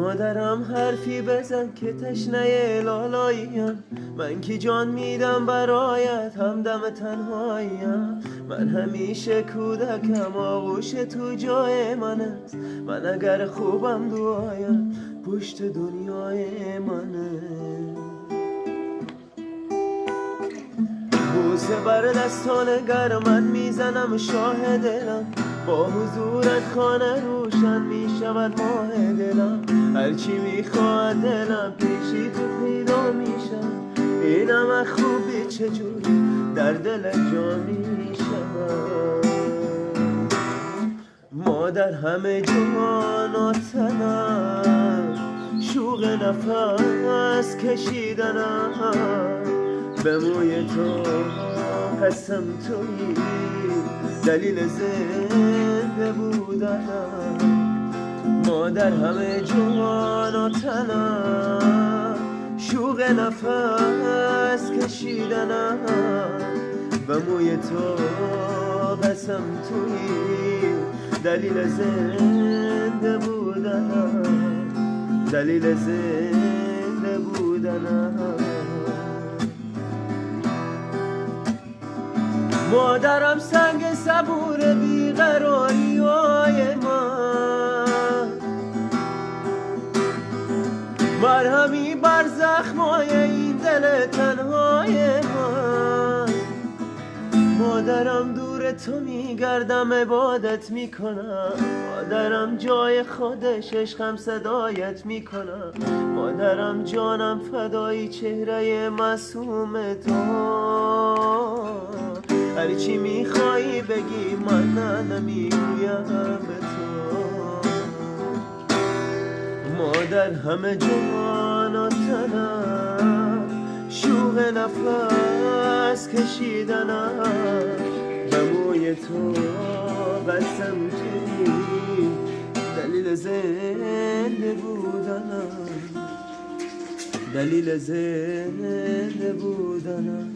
مادرم حرفی بزن که تشنه لالاییم، من که جان میدم برایت همدم تنهاییم. من همیشه کودکم آغوش تو جای من است، من اگر خوبم دعایم پشت دنیای منه. بوسه بر دستان گرمت میزنم شاه دلم، با حضورت خانه روشن میشود ماه دلم. هرچی میخواد دلم پیشی تو پیدا میشم، اینم خوبی چجوری در دل جا میشم. مادر همه جان و تنم، شوق نفس کشیدنم، به موی تو قسم تویی دلیل زنده بودنم. مادر همه جان و تنم، شوق نفس کشیدنم، به موی تو قسم تویی دلیل زنده بودنم، دلیل زنده بودنم. مادرم سنگ صبور بیقراری های من، مرهمی بر زخمای این دل تنهای من. مادرم دور تو میگردم عبادت میکنم، مادرم جای خودش عشقم صدایت میکنم. مادرم جانم فدای چهره معصوم تو، هرچی میخوایی بگی من نمیگویم به تو. مادر همه جان و تنم، شوق نفس کشیدنم، به موی تو قسم تویی دلیل زنده بودنم، دلیل زنده بودنم.